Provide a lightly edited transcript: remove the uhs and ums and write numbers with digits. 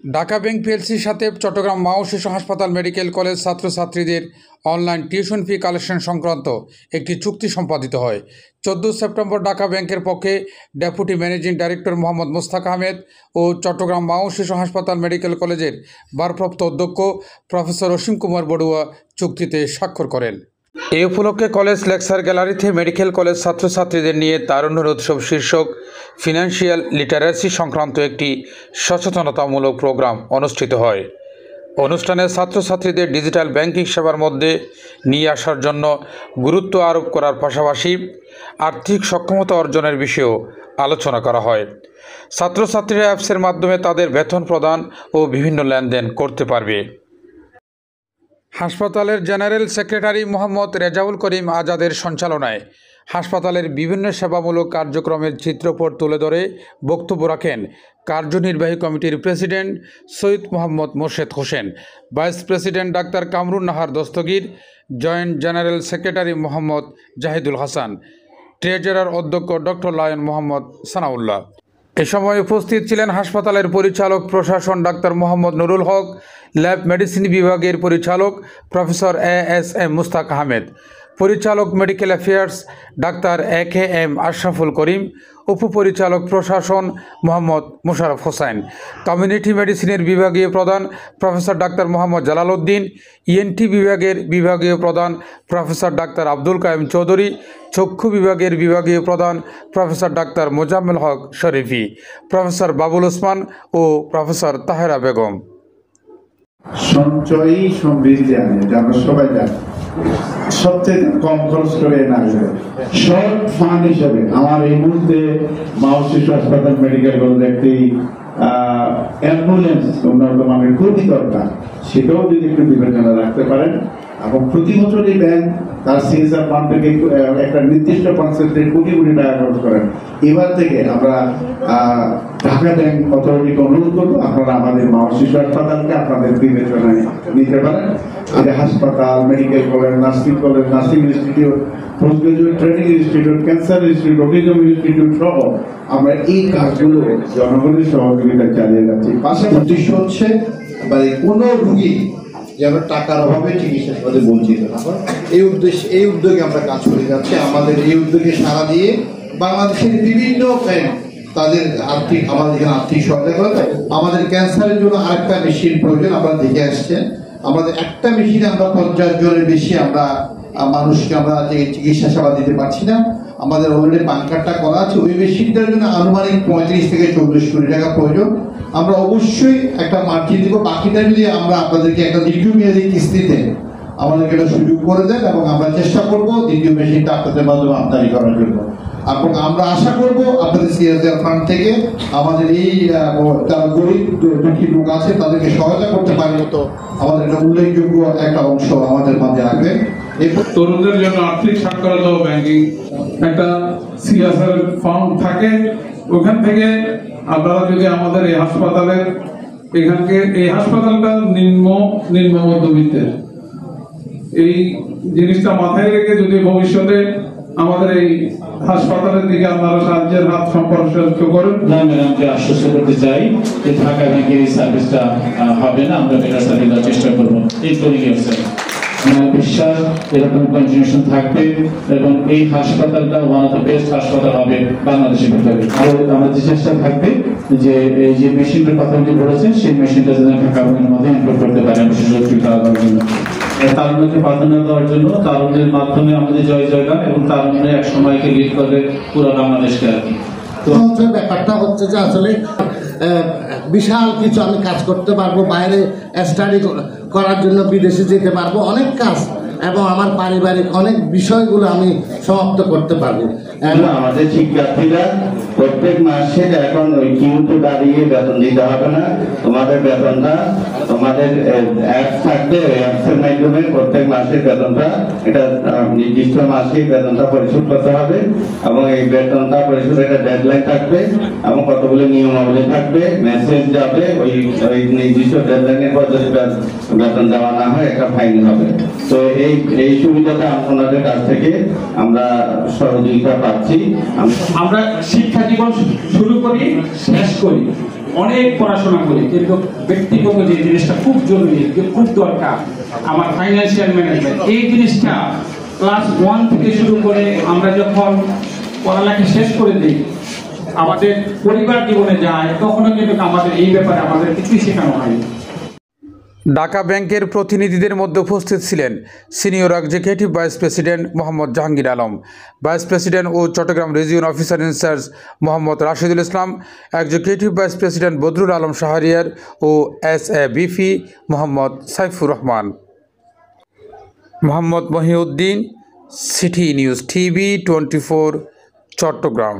Dhaka bank পিএলসির সাথে চট্টগ্রাম মাও শিশু হাসপাতাল মেডিকেল কলেজ ছাত্রছাত্রীদের অনলাইন টিউশন ফি কালেকশন সংক্রান্ত একটি চুক্তি সম্পাদিত হয়। 14 সেপ্টেম্বর ঢাকা ব্যাংকের পক্ষে deputy managing director Mohammad Mostak Ahmed ও চট্টগ্রাম মাও শিশু হাসপাতাল মেডিকেল কলেজের ভারপ্রাপ্ত অধ্যক্ষ প্রফেসর অসীম কুমার বড়ুয়া চুক্তিতে স্বাক্ষর করেন। এই উপলক্ষে কলেজ লেকচার গ্যালারিতে মেডিকেল কলেজ ছাত্রছাত্রীদের নিয়ে তারুণ্যের উৎসব শীর্ষক ফিনান্সিয়াল লিটারেসি সংক্রান্ত একটি সচেতনতামূলক প্রোগ্রাম অনুষ্ঠিত হয়। অনুষ্ঠানে ছাত্রছাত্রীদের ডিজিটাল ব্যাংকিং সেবার মধ্যে নিয়ে আসার জন্য গুরুত্ব আরোপ করার পাশাপাশি আর্থিক সক্ষমতা অর্জনের বিষয়েও আলোচনা করা হয়। ছাত্রছাত্রীরা অ্যাপসের মাধ্যমে তাদের বেতন প্রদান ও বিভিন্ন লেনদেন করতে পারবে। হাসপাতালের জেনারেল সেক্রেটারি মোহাম্মদ রেজাউল করিম আজাদের সঞ্চালনায় হাসপাতালের বিভিন্ন সেবামূলক কার্যক্রমের চিত্রপট তুলে ধরে বক্তব্য রাখেন কার্যনির্বাহী কমিটির president Syed Mohammad Morshed Hossain, vice president ডাক্তার Kamrun Nahar Dastagir, joint general secretary Mohammad Zahidul Hasan, treasurer অধ্যক্ষ ডক্টর লায়ন মোহাম্মদ সানাউল্লাহ। এ সময় উপস্থিত ছিলেন হাসপাতালের পরিচালক প্রশাসন ডাক্তার মোহাম্মদ নুরুল হক, ল্যাব মেডিসিন বিভাগের পরিচালক প্রফেসর এএসএম মুস্তাক আহমেদ, পরিচালক মেডিকেল অ্যাফেয়ার্স ডাক্তার একেএম আশরাফুল করিম, উপপরিচালক প্রশাসন মোহাম্মদ মোশাররফ হোসেন, কমিউনিটি মেডিসিনের বিভাগীয় প্রধান প্রফেসর ডাক্তার মোহাম্মদ জালালউদ্দিন, ইএনটি বিভাগের বিভাগীয় প্রধান প্রফেসর ডাক্তার আব্দুল কায়েম চৌধুরী, চক্ষু বিভাগের বিভাগীয় প্রধান professor doctor Mozammel Haque শরীফি, professor Babul Osman ও প্রফেসর তাহেরা বেগম। সঞ্চয়ী সমৃদ্ধি আনে, এটা আমরা সবাই জানি। সবচেয়ে কম খরচ করে না শর্ট ফান্ড হিসাবে আমার এই মুহূর্তে মাও শিশু হাসপাতাল মেডিকেল কলেজ একটি অ্যাম্বুলেন্স উন্নত মানের খুবই দরকার, সেটাও যদি একটু বিবেচনা রাখতে পারেন। এবং প্রতি বছর এই ব্যাংক তার সিএসআর ফান্ড থেকে একটা নির্দিষ্ট কনসেপ্টে কোটি কোটি টাকা খরচ করেন। এবার থেকে আমরা ঢাকা ব্যাংক অথরিটিকে অনুরোধ করবো, আপনারা আমাদের মাও শিশু হাসপাতালকে আপনাদের বিবেচনায় নিতে পারেন। এটা হাসপাতাল, medical college, nursing institute, post graduate training institute, cancer institute, autism institute সহ আমরা এই কাজগুলো জনগণের সহযোগিতা চালিয়ে যাচ্ছি। পাশাপাশি উদ্দেশ্য হচ্ছে কোনো রোগী যেন টাকার অভাবে চিকিৎসা সেবাতে বঞ্চিত না হয়, এই উদ্যোগে আমরা কাজ করে যাচ্ছি। আমাদের এই উদ্যোগে সাড়া দিয়ে বাংলাদেশের বিভিন্ন ব্যাংক তাদের আমাদের এখানে আর্থিক সহায়তা করে। আমাদের ক্যান্সারের জন্য আরেকটা মেশিন প্রয়োজন, আমরা দেখে আসছেন। আমাদের একটা মেশিনে আমরা 50 জনের বেশি আমরা মানুষকে আমরা চিকিৎসা সেবা দিতে পারছি না। আমাদের অলরেডি পান কার্ডটা করা আছে, ওই মেশিনটার জন্য আনুমানিক 35 থেকে 40 কোটি টাকা প্রয়োজন। আমরা অবশ্যই একটা মার্জিন দিব, বাকিটা যদি আমরা আপনাদেরকে একটা দীর্ঘমেয়াদী কিস্তিতে আমাদেরকে একটা সুযোগ করে দেন, এবং আমরা চেষ্টা করব দ্বিতীয় মেশিনটা আপনাদের মাধ্যমে আমদানি করার জন্য। এবং আমরা আশা করব আপনাদের সিএসআর ফান্ড থেকে আমাদের এই যারা গরিব দুঃখী লোক আছে তাদেরকে সহায়তা করতে পারে মতো আমাদের একটা উল্লেখযোগ্য একটা অংশ আমাদের মাঝে রাখবেন। তরুণদের জন্য আর্থিক সাক্ষরতা ও ব্যাংকিং একটা সিএসআর ফান্ড থাকে, ওখান থেকে আপনারা যদি আমাদের এই হাসপাতালের এই হাসপাতালটা নিম্ন মধ্যবিত্তের, এই জিনিসটা মাথায় রেখে যদি ভবিষ্যতে আমাদের এই হাসপাতালের দিকে আপনারা সাহায্যের হাত সম্প্রসারিত করেন। ম্যাডামকে আশ্বস্ত করতে চাই যে ঢাকা ব্যাংকের এই সার্ভিসটা হবে না, আমরা বেটার সার্ভিস দেওয়ার চেষ্টা করবো। এই আমার বিশ্বাস এরকম কন্টিনিউশন থাকবে এবং এই হাসপাতালটা ওয়ান অফ দ্য বেস্ট হাসপাতাল হবে বাংলাদেশের ভিতরে। আমাদের চেষ্টা থাকবে যে এই যে মেশিনটার কথা উনি বলেছেন সেই মেশিনটা যেন ঢাকা ব্যাংকের মধ্যে ইনক্লুড করতে পারে, বিশেষ করে জন্য তারুণ্যকে প্রাধান্য দেওয়ার জন্য, তারুণ্যের মাধ্যমে আমাদের জয়গান এবং তারুণ্য এক সময়কে লিড করবে পুরো বাংলাদেশকে আর কি। তো ব্যাপারটা হচ্ছে যে আসলে বিশাল কিছু আমি কাজ করতে পারবো, বাইরে স্টাডি করার জন্য বিদেশে যেতে পারবো, অনেক কাজ এবং আমার পারিবারিক অনেক বিষয়গুলো আমি সমাপ্ত করতে পারবো। আমাদের শিক্ষার্থীরা প্রত্যেক মাসে এখন ওই কিউতে দাঁড়িয়ে বেতন দিতে হবে না, তোমাদের বেতনটা তোমাদের অ্যাপস থাকবে, ওই অ্যাপসের মাধ্যমে প্রত্যেক মাসের বেতনটা এটা নির্দিষ্ট মাসে বেতনটা পরিশোধ করতে হবে এবং এই বেতনটা পরিশোধের একটা ডেডলাইন থাকবে এবং কতগুলো নিয়মাবলী থাকবে, মেসেজ যাবে, ওই নির্দিষ্ট ডেডলাইনের পর যদি বেতন দেওয়া না হয় একটা ফাইন হবে। তো এই সুবিধাটা আপনাদের কাছ থেকে আমরা সহযোগিতা পাচ্ছি। আমরা শিক্ষা জীবন শুরু করি, শেষ করি, অনেক পড়াশোনা করি, কিন্তু ব্যক্তিগত যে জিনিসটা খুব জরুরি, খুব দরকার আমার ফাইন্যান্সিয়াল ম্যানেজমেন্ট, এই জিনিসটা ক্লাস 1 থেকে শুরু করে আমরা যখন পড়ালেখা শেষ করে দিই, আমাদের পরিবার জীবনে যায়, তখনও কিন্তু আমাদের এই ব্যাপারে আমাদের কিছুই শেখানো হয়নি। ঢাকা ব্যাংকের প্রতিনিধিদের মধ্যে উপস্থিত ছিলেন senior executive vice president Mohammad Jahangir Alam, vice president ও Chattogram region officer in charge Mohammad Rashidul Islam, executive vice president Badrul Alam Shahriar ও SABP Mohammad Saifur Rahman. Mohammad Mohiuddin, city news TV 24, Chittagong.